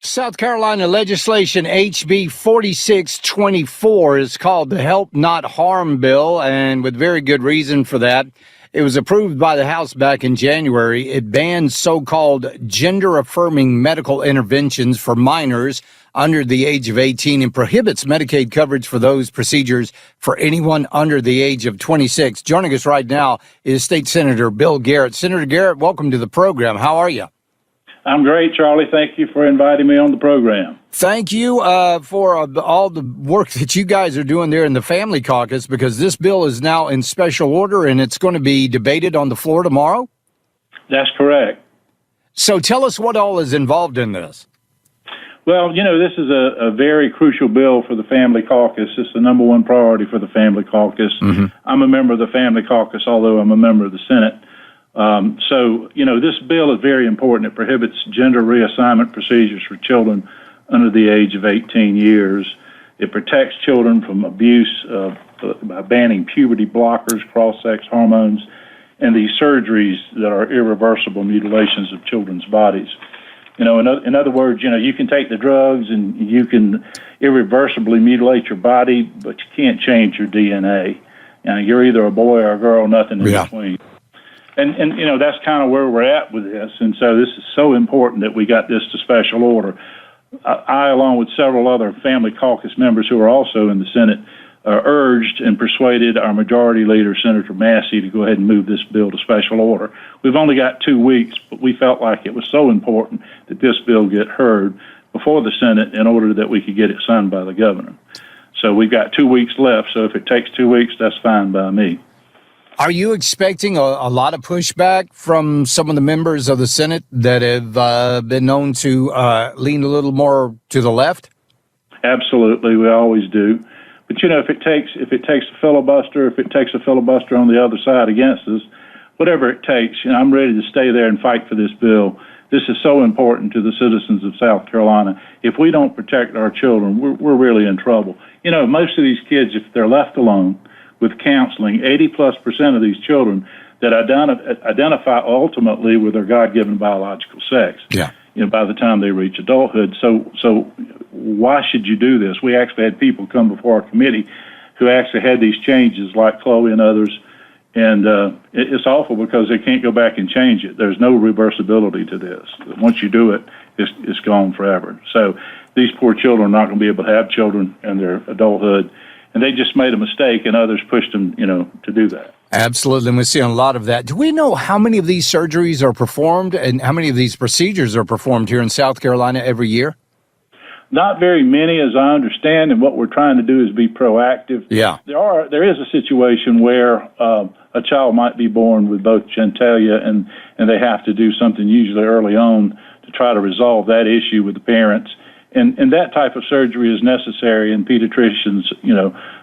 South Carolina legislation HB 4624 is called the Help Not Harm Bill, and with very good reason for that. It was approved by the House back in January. It bans so-called gender-affirming medical interventions for minors under the age of 18 and prohibits Medicaid coverage for those procedures for anyone under the age of 26. Joining us right now is State Senator Bill Garrett. Senator Garrett, welcome to the program. How are you? I'm great, Charlie. Thank you for inviting me on the program. Thank you for all the work that you guys are doing there in the Family Caucus, because this bill is now in special order and it's going to be debated on the floor tomorrow? That's correct. So tell us what all is involved in this. Well, this is a very crucial bill for the Family Caucus. It's the number one priority for the Family Caucus. Mm-hmm. I'm a member of the Family Caucus, although I'm a member of the Senate. This bill is very important. It prohibits gender reassignment procedures for children under the age of 18 years. It protects children from abuse by banning puberty blockers, cross-sex hormones, and these surgeries that are irreversible mutilations of children's bodies. In other words, you can take the drugs and you can irreversibly mutilate your body, but you can't change your DNA. You're either a boy or a girl, nothing in between. And that's kind of where we're at with this. And so this is so important that we got this to special order. I, along with several other Family Caucus members who are also in the Senate, urged and persuaded our Majority Leader, Senator Massey, to go ahead and move this bill to special order. We've only got 2 weeks, but we felt like it was so important that this bill get heard before the Senate in order that we could get it signed by the governor. So we've got 2 weeks left, so if it takes 2 weeks, that's fine by me. Are you expecting a lot of pushback from some of the members of the Senate that have been known to lean a little more to the left? Absolutely, we always do. But if it takes a filibuster, if it takes a filibuster on the other side against us, whatever it takes, I'm ready to stay there and fight for this bill. This is so important to the citizens of South Carolina. If we don't protect our children, we're really in trouble. Most of these kids, if they're left alone with counseling, 80+% of these children that identify ultimately with their God-given biological sex. Yeah. By the time they reach adulthood. So why should you do this? We actually had people come before our committee who actually had these changes, like Chloe and others, and it's awful because they can't go back and change it. There's no reversibility to this. Once you do it, it's gone forever. So these poor children are not going to be able to have children in their adulthood, and they just made a mistake, and others pushed them, to do that. Absolutely, and we're seeing a lot of that. Do we know how many of these surgeries are performed and how many of these procedures are performed here in South Carolina every year? Not very many, as I understand, and what we're trying to do is be proactive. Yeah. There is a situation where a child might be born with both genitalia, and they have to do something usually early on to try to resolve that issue with the parents. And that type of surgery is necessary, and pediatricians,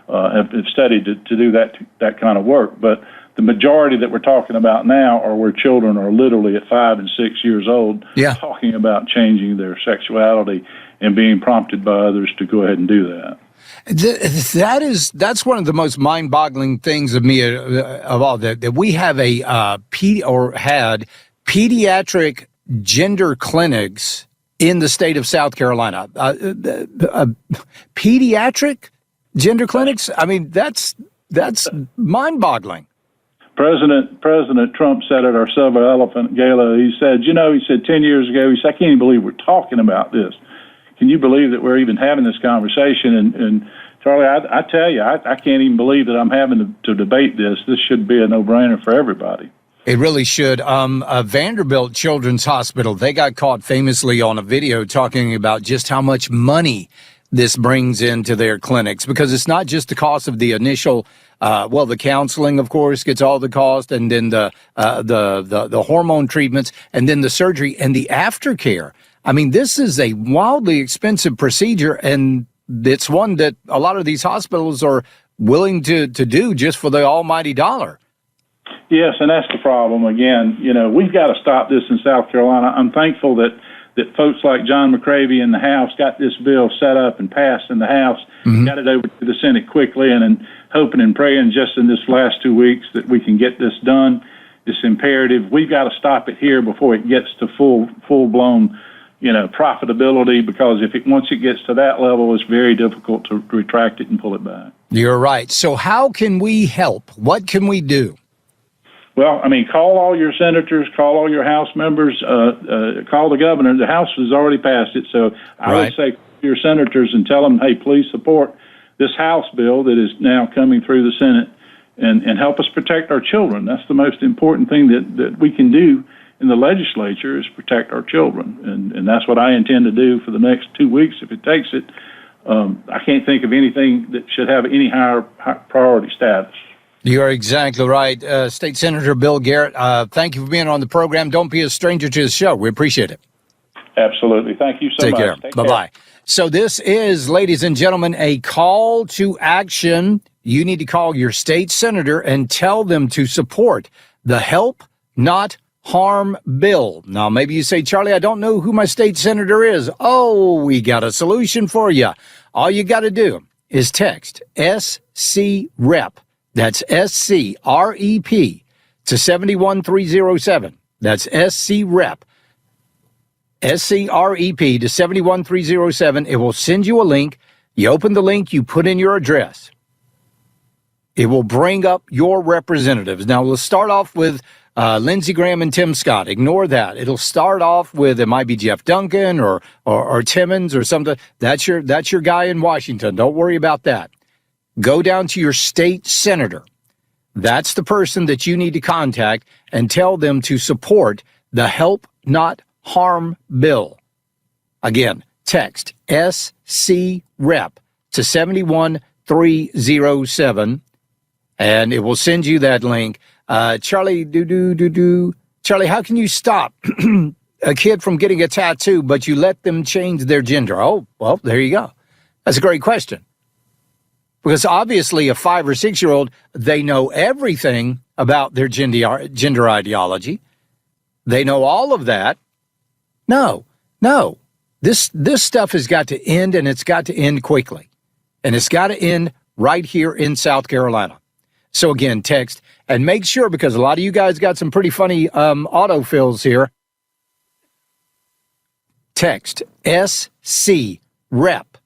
have studied to do that kind of work. But the majority that we're talking about now are where children are literally at 5 and 6 years old, talking about changing their sexuality and being prompted by others to go ahead and do that. That's one of the most mind-boggling things of me of all that we have had pediatric gender clinics in the state of South Carolina. Pediatric gender clinics? I mean, that's mind-boggling. President Trump said at our Silver Elephant Gala, he said 10 years ago, he said, I can't even believe we're talking about this. Can you believe that we're even having this conversation? And Charlie, I tell you, I can't even believe that I'm having to debate this. This should be a no-brainer for everybody. It really should. Vanderbilt Children's Hospital, they got caught famously on a video talking about just how much money this brings into their clinics, because it's not just the cost of the initial, the counseling, of course, gets all the cost, and then the hormone treatments, and then the surgery and the aftercare. I mean, this is a wildly expensive procedure, and it's one that a lot of these hospitals are willing to do just for the almighty dollar. Yes, and that's the problem. Again, we've got to stop this in South Carolina. I'm thankful that folks like John McCravey in the House got this bill set up and passed in the House, got it over to the Senate quickly, and hoping and praying just in this last 2 weeks that we can get this done. It's imperative. We've got to stop it here before it gets to full-blown, profitability, because once it gets to that level, it's very difficult to retract it and pull it back. You're right. So how can we help? What can we do? Well, call all your senators, call all your House members, call the governor. The House has already passed it, so I would say call your senators and tell them, hey, please support this House bill that is now coming through the Senate, and help us protect our children. That's the most important thing that we can do in the legislature, is protect our children, and that's what I intend to do for the next 2 weeks if it takes it. I can't think of anything that should have any higher priority status. You're exactly right. State Senator Bill Garrett, thank you for being on the program. Don't be a stranger to the show. We appreciate it. Absolutely. Thank you so much. Take care. Bye-bye. So this is, ladies and gentlemen, a call to action. You need to call your state senator and tell them to support the Help Not Harm bill. Now, maybe you say, Charlie, I don't know who my state senator is. Oh, we got a solution for you. All you got to do is text SC-REP. That's SC-REP to 71307. That's SC-REP. SC-REP to 71307. It will send you a link. You open the link, you put in your address. It will bring up your representatives. Now, let's start off with Lindsey Graham and Tim Scott. Ignore that. It'll start off with, it might be Jeff Duncan or Timmons or something. That's your guy in Washington. Don't worry about that. Go down to your state senator. That's the person that you need to contact and tell them to support the Help Not Harm bill. Again, text SC-REP to 71307, and it will send you that link. Charlie, Charlie, how can you stop a kid from getting a tattoo, but you let them change their gender? Oh, well, there you go. That's a great question. Because obviously a 5 or 6 year old, they know everything about their gender ideology. They know all of that. No. This stuff has got to end, and it's got to end quickly. And it's got to end right here in South Carolina. So again, text, and make sure, because a lot of you guys got some pretty funny autofills here. Text SC-REP.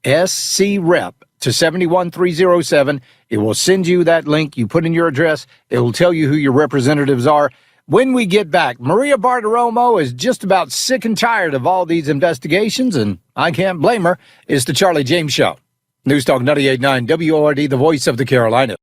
SC-REP to 71307. It will send you that link. You put in your address. It will tell you who your representatives are. When we get back, Maria Bartiromo is just about sick and tired of all these investigations, and I can't blame her. It's the Charlie James Show. News Talk 98.9 WORD, the voice of the Carolinas.